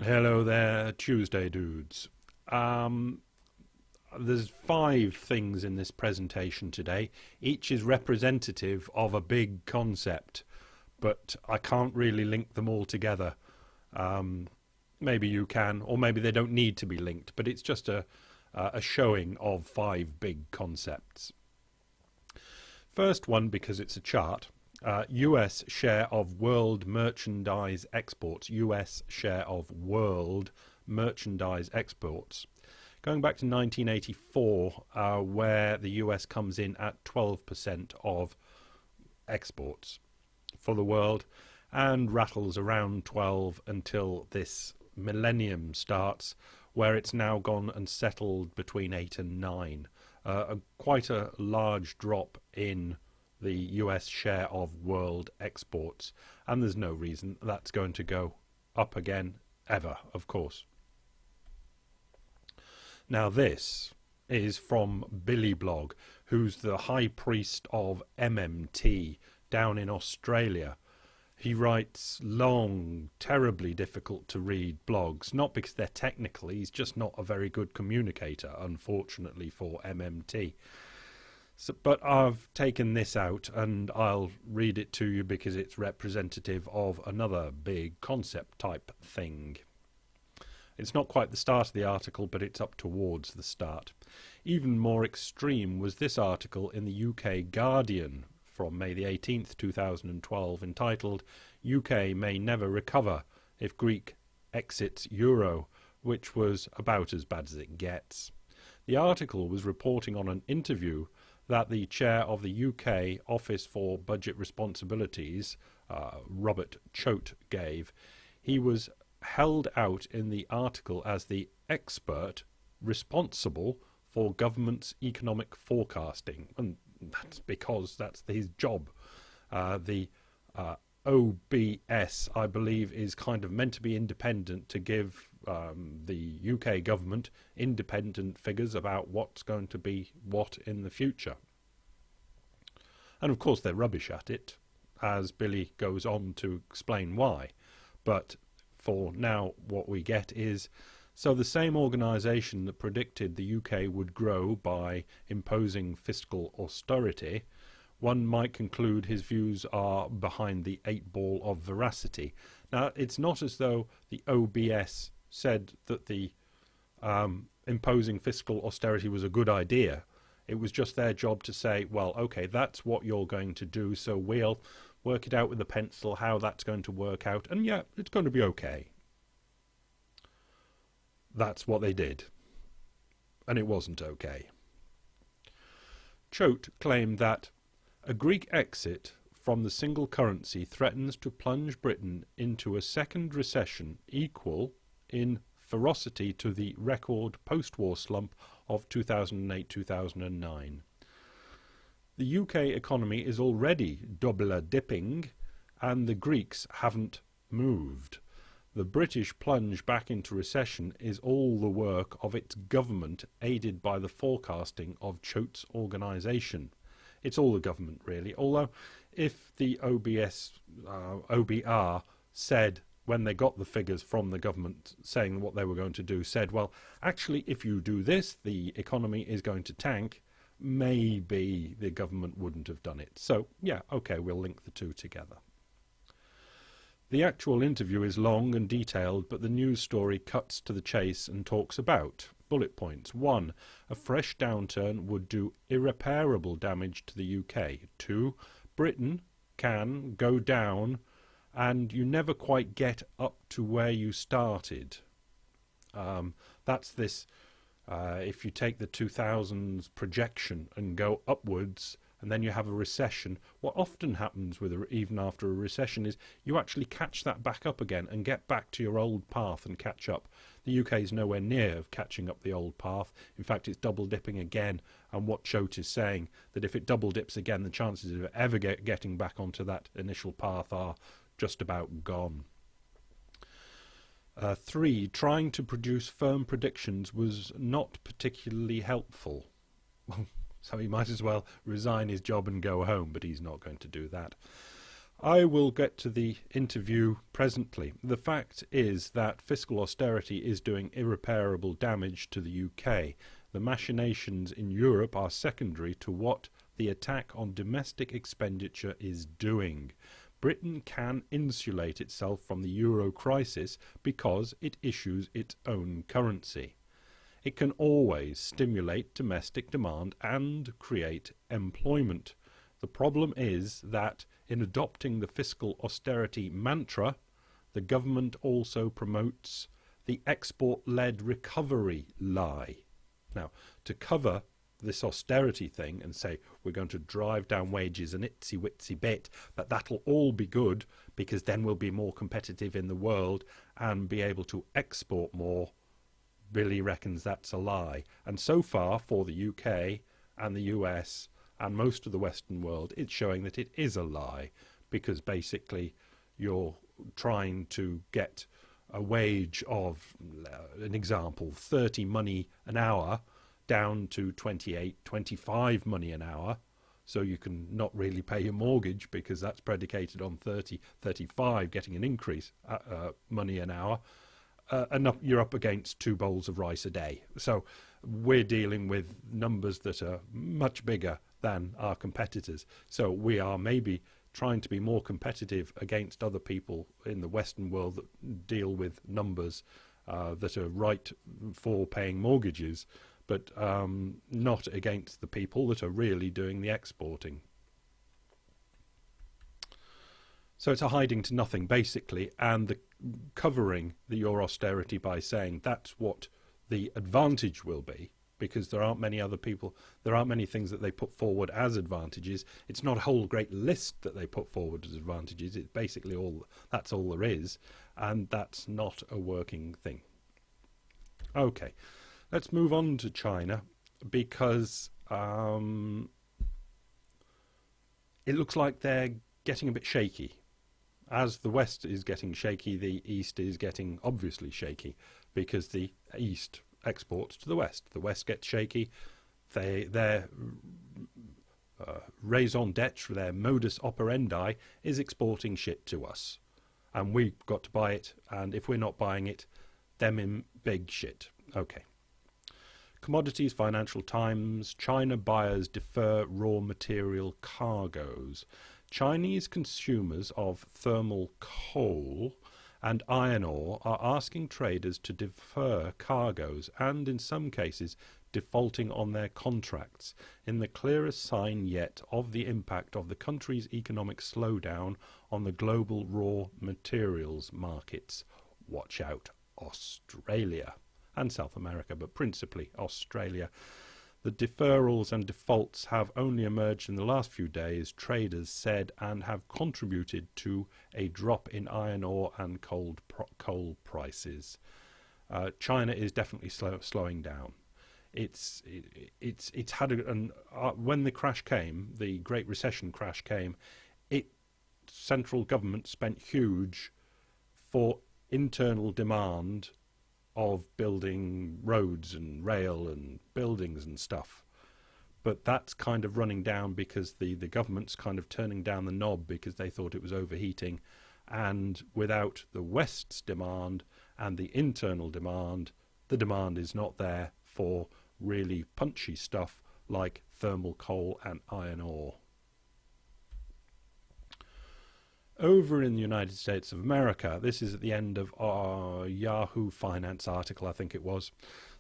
Hello there, Tuesday dudes. Um, there's 5 things in this presentation today. Each is representative of a big concept, but I can't really link them all together. Um, Maybe you can, or maybe they don't need to be linked, but it's just a showing of 5 big concepts. First one, because it's a chart, US share of world merchandise exports. US share of world merchandise exports. Going back to 1984, where the US comes in at 12% of exports for the world and rattles around 12 until this millennium starts, where it's now gone and settled between 8 and 9. Quite a large drop in the US share of world exports, and there's no reason that's going to go up again ever, of course. Now this is from Billy Blog, who's the high priest of MMT down in Australia. He writes long, terribly difficult to read blogs, not because they're technical, he's just not a very good communicator, unfortunately for MMT. So, but I've taken this out and I'll read it to you because it's representative of another big concept type thing. It's not quite the start of the article, but it's up towards the start. Even more extreme was this article in the UK Guardian from May the 18th, 2012, entitled UK May Never Recover If Greek Exits Euro, which was about as bad as it gets. The article was reporting on an interview that the chair of the UK Office for Budget Responsibilities, Robert Choate, gave. He was held out in the article as the expert responsible for government's economic forecasting, and that's because that's his job. The OBS, I believe, is kind of meant to be independent to give the UK government independent figures about what's going to be what in the future. And of course they're rubbish at it, as Billy goes on to explain why. But for now, what we get is, so the same organisation that predicted the UK would grow by imposing fiscal austerity, one might conclude his views are behind the 8-ball of veracity. Now, it's not as though the OBS said that the imposing fiscal austerity was a good idea. It was just their job to say, well, okay, that's what you're going to do, so we'll work it out with a pencil how that's going to work out, and yeah, it's going to be okay. That's what they did, and it wasn't okay. Choate claimed that a Greek exit from the single currency threatens to plunge Britain into a second recession equal in ferocity to the record post-war slump of 2008-2009. The UK economy is already double dipping, and the Greeks haven't moved. The British plunge back into recession is all the work of its government, aided by the forecasting of Choate's organisation. It's all the government, really, although if the OBR said, when they got the figures from the government saying what they were going to do, said, well, actually, if you do this, the economy is going to tank, maybe the government wouldn't have done it. So, yeah, okay, we'll link the two together. The actual interview is long and detailed, but the news story cuts to the chase and talks about bullet points. 1. A fresh downturn would do irreparable damage to the UK. 2. Britain can go down and you never quite get up to where you started. That's this, if you take the 2000s projection and go upwards and then you have a recession, what often happens with even after a recession is you actually catch that back up again and get back to your old path and catch up. The UK is nowhere near of catching up the old path. In fact, it's double dipping again, and what Choate is saying, that if it double dips again, the chances of ever getting back onto that initial path are just about gone. 3. Trying to produce firm predictions was not particularly helpful. So he might as well resign his job and go home, but he's not going to do that. I will get to the interview presently. The fact is that fiscal austerity is doing irreparable damage to the UK. The machinations in Europe are secondary to what the attack on domestic expenditure is doing. Britain can insulate itself from the euro crisis because it issues its own currency. It can always stimulate domestic demand and create employment. The problem is that in adopting the fiscal austerity mantra, the government also promotes the export-led recovery lie. Now, to cover this austerity thing and say we're going to drive down wages an itsy-witsy bit, but that'll all be good because then we'll be more competitive in the world and be able to export more, Billy reckons that's a lie. And so far, for the UK and the US and most of the Western world, it's showing that it is a lie, because basically you're trying to get a wage of, an example, 30 money an hour down to 28, 25 money an hour, so you can not really pay your mortgage because that's predicated on 30, 35 getting an increase money an hour. And you're up against 2 bowls of rice a day. So we're dealing with numbers that are much bigger than our competitors. So we are maybe trying to be more competitive against other people in the Western world that deal with numbers that are right for paying mortgages, but not against the people that are really doing the exporting. So it's a hiding to nothing, basically, and the covering your austerity by saying that's what the advantage will be, because there aren't many other people, there aren't many things that they put forward as advantages. It's not a whole great list that they put forward as advantages. It's basically that's all there is, and that's not a working thing. Okay, let's move on to China, because it looks like they're getting a bit shaky. As the West is getting shaky, the East is getting obviously shaky, because the East exports to the West. The West gets shaky. Their raison d'etre, their modus operandi, is exporting shit to us. And we've got to buy it, and if we're not buying it, them in big shit. Okay. Commodities, Financial Times, China buyers defer raw material cargoes. Chinese consumers of thermal coal and iron ore are asking traders to defer cargoes and, in some cases, defaulting on their contracts, in the clearest sign yet of the impact of the country's economic slowdown on the global raw materials markets. Watch out, Australia and South America, but principally Australia. The deferrals and defaults have only emerged in the last few days, traders said, and have contributed to a drop in iron ore and coal prices. China is definitely slowing down. It's had when the crash came, the Great Recession crash came, central government spent huge for internal demand of building roads and rail and buildings and stuff. But that's kind of running down because the government's kind of turning down the knob because they thought it was overheating. And without the West's demand and the internal demand, the demand is not there for really punchy stuff like thermal coal and iron ore. Over in the United States of America, this is at the end of our Yahoo Finance article, I think it was.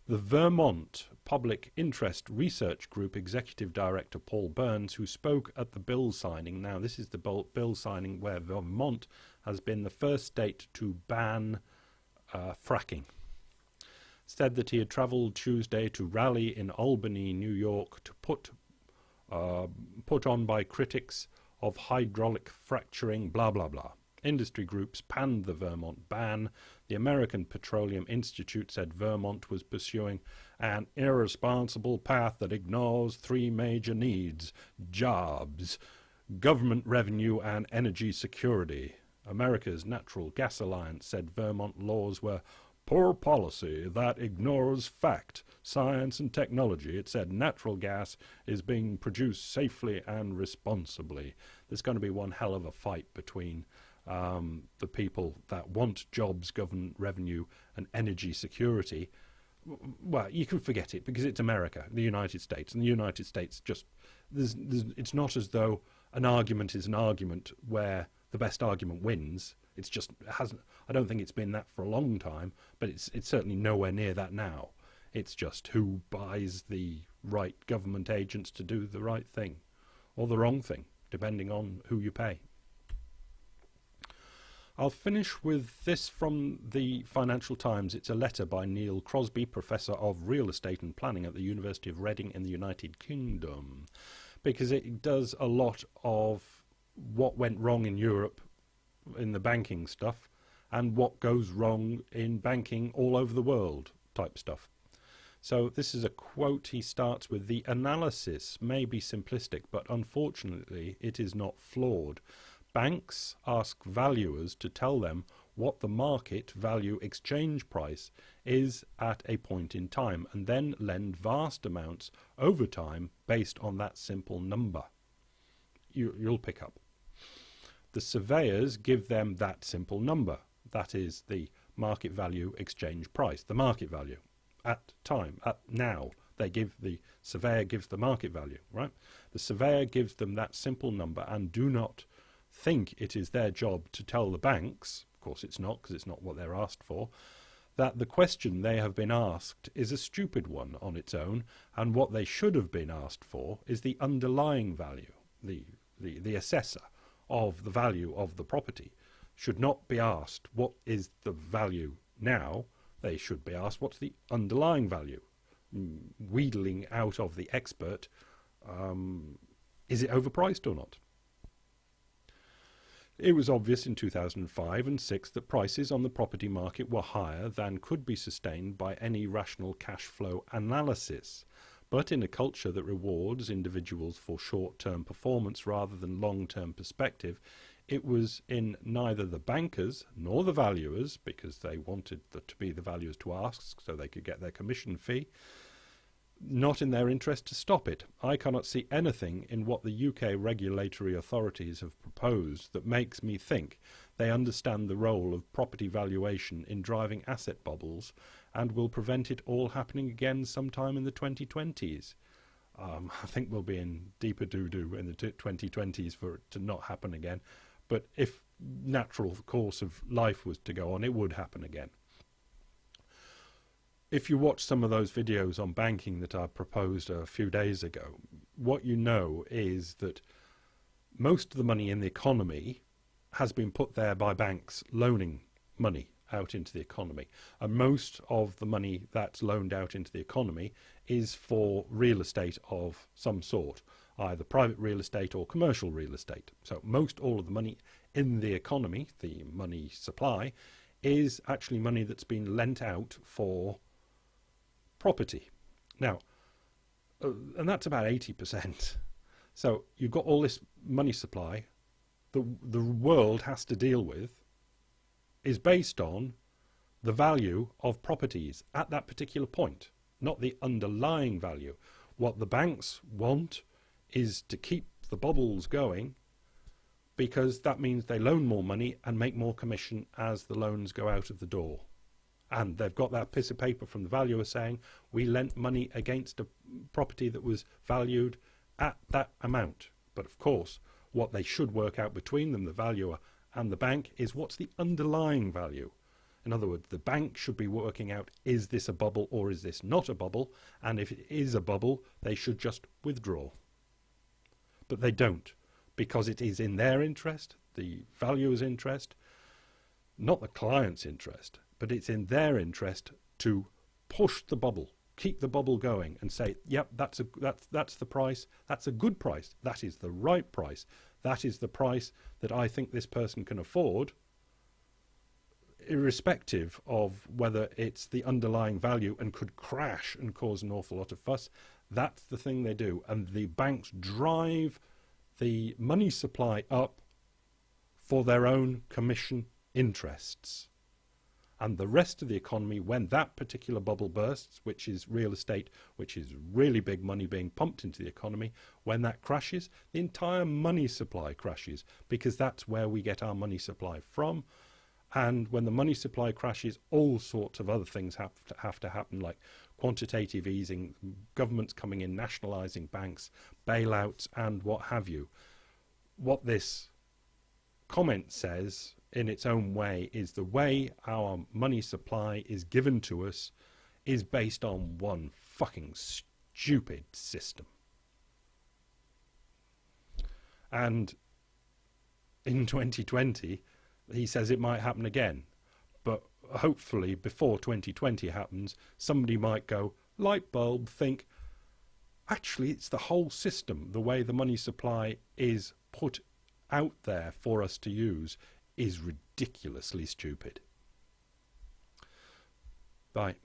The Vermont Public Interest Research Group Executive Director Paul Burns, who spoke at the bill signing. Now, this is the bill signing where Vermont has been the first state to ban fracking. Said that he had travelled Tuesday to rally in Albany, New York, to put on by critics of hydraulic fracturing, blah, blah, blah. Industry groups panned the Vermont ban. The American Petroleum Institute said Vermont was pursuing an irresponsible path that ignores 3 major needs: jobs, government revenue, and energy security. America's Natural Gas Alliance said Vermont laws were poor policy that ignores fact, science, and technology. It said natural gas is being produced safely and responsibly. there's going to be one hell of a fight between the people that want jobs, government revenue, and energy security. Well, you can forget it because it's America, the United States, and the United States just it's not as though an argument is an argument where the best argument wins. It's just it hasn't. I don't think it's been that for a long time, but it's certainly nowhere near that now. It's just who buys the right government agents to do the right thing or the wrong thing, depending on who you pay. I'll finish with this from the Financial Times. It's a letter by Neil Crosby, Professor of Real Estate and Planning at the University of Reading in the United Kingdom, because it does a lot of what went wrong in Europe in the banking stuff and what goes wrong in banking all over the world type stuff. So this is a quote. He starts with, "The analysis may be simplistic, but unfortunately it is not flawed. Banks ask valuers to tell them what the market value exchange price is at a point in time, and then lend vast amounts over time based on that simple number." You'll pick up. The surveyors give them that simple number. That is the market value exchange price, the market value at time, at now. The surveyor gives the market value, right? The surveyor gives them that simple number and do not think it is their job to tell the banks, of course it's not because it's not what they're asked for, that the question they have been asked is a stupid one on its own, and what they should have been asked for is the underlying value. The assessor of the value of the property should not be asked what is the value now. They should be asked what's the underlying value. Wheedling out of the expert, is it overpriced or not? It was obvious in 2005 and 6 that prices on the property market were higher than could be sustained by any rational cash flow analysis. But in a culture that rewards individuals for short-term performance rather than long-term perspective, it was in neither the bankers nor the valuers, because they wanted to be the valuers to ask so they could get their commission fee, not in their interest to stop it. I cannot see anything in what the UK regulatory authorities have proposed that makes me think they understand the role of property valuation in driving asset bubbles and will prevent it all happening again sometime in the 2020s. I think we'll be in deeper doo-doo in the 2020s for it to not happen again. But if natural course of life was to go on, it would happen again. If you watch some of those videos on banking that I proposed a few days ago, what you know is that most of the money in the economy has been put there by banks loaning money out into the economy. And most of the money that's loaned out into the economy is for real estate of some sort, either private real estate or commercial real estate. So most all of the money in the economy, the money supply, is actually money that's been lent out for property. Now, and that's about 80%. So you've got all this money supply the world has to deal with is based on the value of properties at that particular point, not the underlying value. What the banks want is to keep the bubbles going, because that means they loan more money and make more commission as the loans go out of the door. And they've got that piece of paper from the valuer saying, we lent money against a property that was valued at that amount. But of course, what they should work out between them, the valuer and the bank, is what's the underlying value. In other words, the bank should be working out, is this a bubble or is this not a bubble? And if it is a bubble, they should just withdraw. But they don't, because it is in their interest, the valuer's interest, not the client's interest, but it's in their interest to push the bubble, keep the bubble going, and say, yep, that's the price, that's a good price, that is the right price, that is the price that I think this person can afford, irrespective of whether it's the underlying value and could crash and cause an awful lot of fuss. That's the thing they do. And the banks drive the money supply up for their own commission interests. And the rest of the economy, when that particular bubble bursts, which is real estate, which is really big money being pumped into the economy, when that crashes, the entire money supply crashes, because that's where we get our money supply from. And when the money supply crashes, all sorts of other things have to happen, like quantitative easing, governments coming in, nationalising banks, bailouts, and what have you. What this comment says, in its own way, is the way our money supply is given to us is based on one fucking stupid system. And in 2020, he says it might happen again. But hopefully before 2020 happens, somebody might go, light bulb, think, actually it's the whole system, the way the money supply is put out there for us to use is ridiculously stupid. Bye.